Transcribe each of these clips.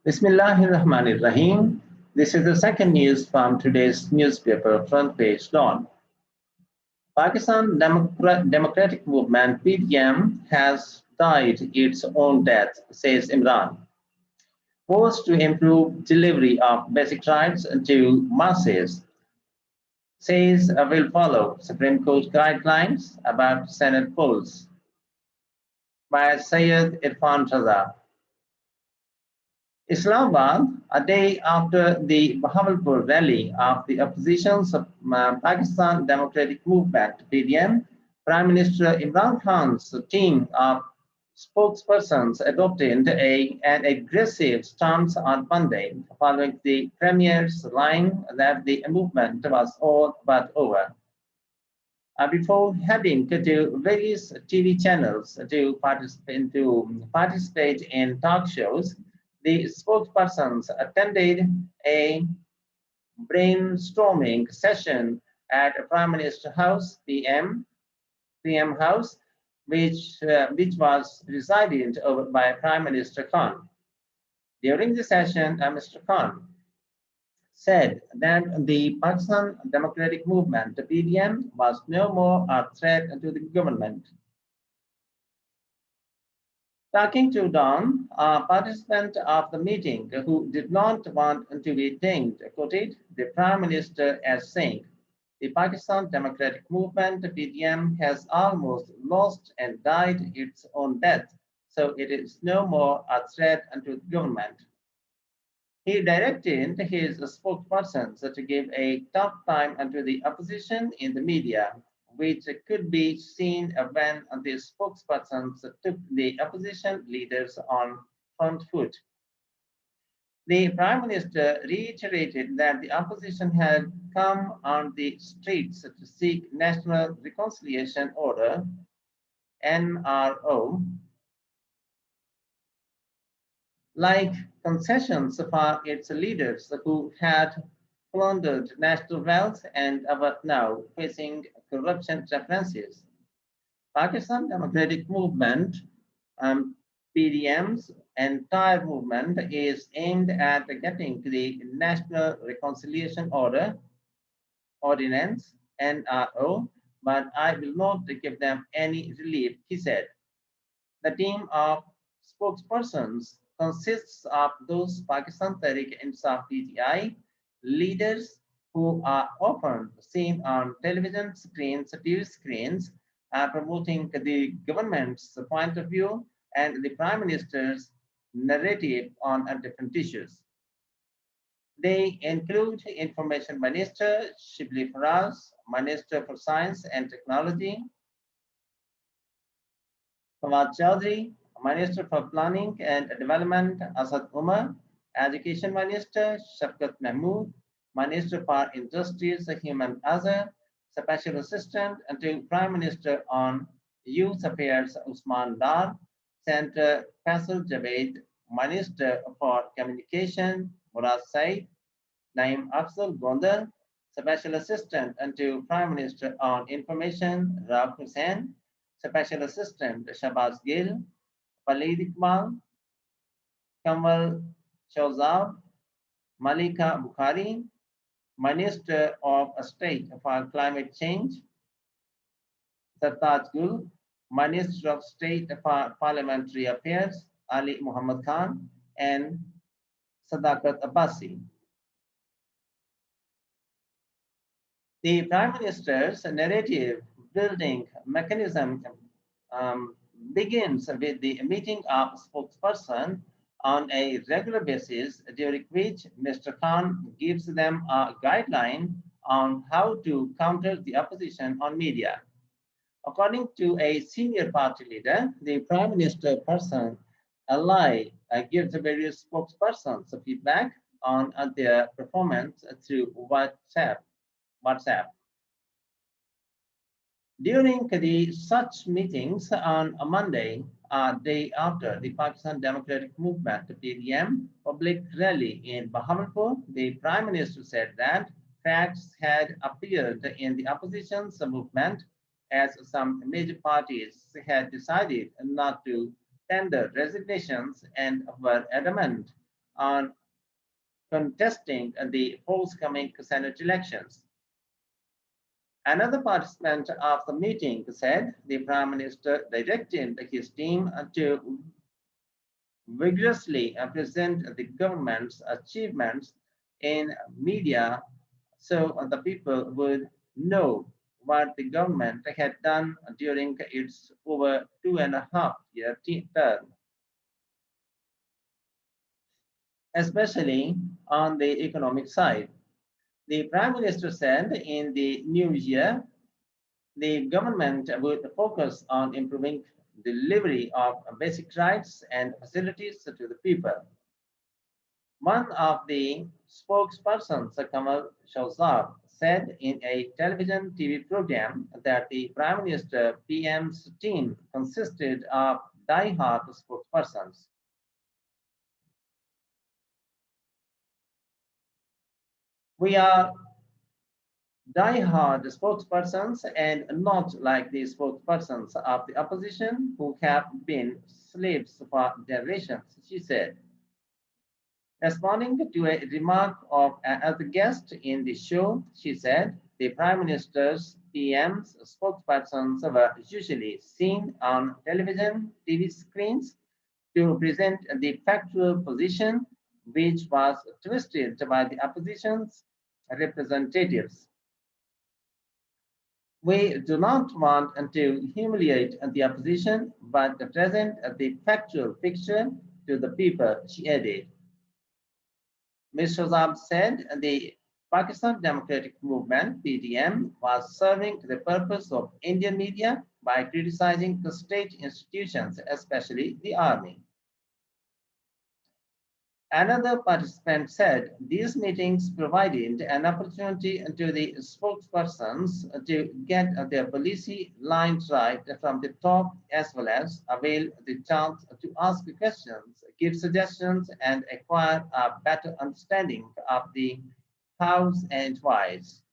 Bismillahirrahmanirrahim. This is the second news from today's newspaper front page lawn. Pakistan Democratic Movement (PDM) has died its own death, says Imran. Post to improve delivery of basic rights to masses, says will follow Supreme Court guidelines about Senate polls by Syed Irfan Raza. Islamabad, a day after the Bahawalpur rally of the opposition's Pakistan Democratic Movement (PDM), Prime Minister Imran Khan's team of spokespersons adopted an aggressive stance on Monday, following the Premier's line that the movement was all but over. Before heading to various TV channels to participate in talk shows, the spokespersons attended a brainstorming session at Prime Minister House PM House, which was presided over by Prime Minister Khan. During the session, Mr. Khan said that the Pakistan Democratic Movement, the PDM, was no more a threat to the government. Talking to Don, a participant of the meeting who did not want to be dinged, quoted the Prime Minister as saying, "The Pakistan Democratic Movement, PDM, has almost lost and died its own death, so it is no more a threat to the government." He directed his spokespersons to give a tough time to the opposition in the media, which could be seen when the spokespersons took the opposition leaders on front foot. The Prime Minister reiterated that the opposition had come on the streets to seek National Reconciliation Order, NRO, like concessions for its leaders who had plundered national wealth and are now facing corruption references. Pakistan Democratic Movement, PDM's entire movement is aimed at getting the National Reconciliation Order, Ordinance, NRO, but I will not give them any relief, he said. The team of spokespersons consists of those Pakistan Tehreek-e-Insaf (PTI) leaders who are often seen on television screens, TV screens, promoting the government's point of view and the Prime Minister's narrative on different issues. They include Information Minister Shibli Faraz, Minister for Science and Technology, Fawad Chaudhry, Minister for Planning and Development Asad Umar, Education Minister Shafkat Mahmood, Minister for Industries Human Azhar, Special Assistant to Prime Minister on Youth Affairs Usman Dar, Senator Faisal Javed, Minister for Communication Murad Said, Naim Afzal Gondar, Special Assistant to Prime Minister on Information Rauf Hussain, Special Assistant Shahbaz Gill, Waleed Iqbal, Kamal Shahzad, Malika Bukhari, Minister of State for Climate Change, Sartaj Gul, Minister of State for Parliamentary Affairs, Ali Muhammad Khan, and Sadakat Abbasi. The Prime Minister's narrative building mechanism begins with the meeting of spokesperson on a regular basis, during which Mr. Khan gives them a guideline on how to counter the opposition on media. According to a senior party leader, the Prime Minister person ally gives the various spokespersons feedback on their performance through WhatsApp. During such meetings on a Monday, a day after the Pakistan Democratic Movement (PDM) public rally in Bahawalpur, the Prime Minister said that cracks had appeared in the opposition's movement as some major parties had decided not to tender resignations and were adamant on contesting the forthcoming Senate elections. Another participant of the meeting said the Prime Minister directed his team to vigorously present the government's achievements in media so the people would know what the government had done during its over 2.5 year term, especially on the economic side. The Prime Minister said in the new year, the government would focus on improving delivery of basic rights and facilities to the people. One of the spokespersons, Kamal Shahzad, said in a television TV program that the Prime Minister PM's team consisted of die-hard spokespersons. We are die-hard spokespersons and not like the spokespersons of the opposition who have been slaves for generations, she said. Responding to a remark of another guest in the show, she said the Prime Minister's PM's spokespersons were usually seen on television, TV screens to present the factual position, which was twisted by the opposition's representatives. We do not want to humiliate the opposition, but to present the factual picture to the people, she added. Ms. Shazab said the Pakistan Democratic Movement, PDM, was serving the purpose of Indian media by criticizing the state institutions, especially the army. Another participant said these meetings provided an opportunity to the spokespersons to get their policy lines right from the top, as well as avail the chance to ask questions, give suggestions, and acquire a better understanding of the hows and whys.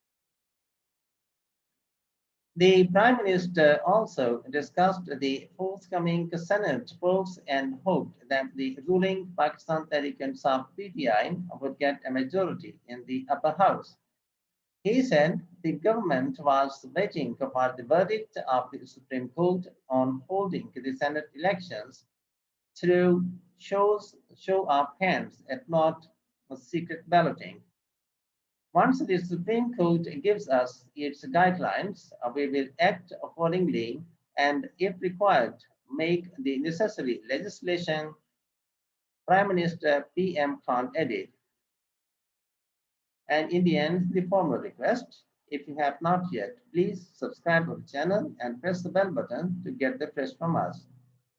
The Prime Minister also discussed the forthcoming Senate polls and hoped that the ruling Pakistan Tehreek-e-Insaf PTI would get a majority in the upper house. He said the government was waiting for the verdict of the Supreme Court on holding the Senate elections through show of hands and not secret balloting. Once the Supreme Court gives us its guidelines, we will act accordingly and, if required, make the necessary legislation, Prime Minister PM Khan added. And in the end, the formal request, if you have not yet, please subscribe to the channel and press the bell button to get the fresh from us.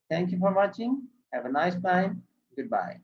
Thank you for watching. Have a nice time. Goodbye.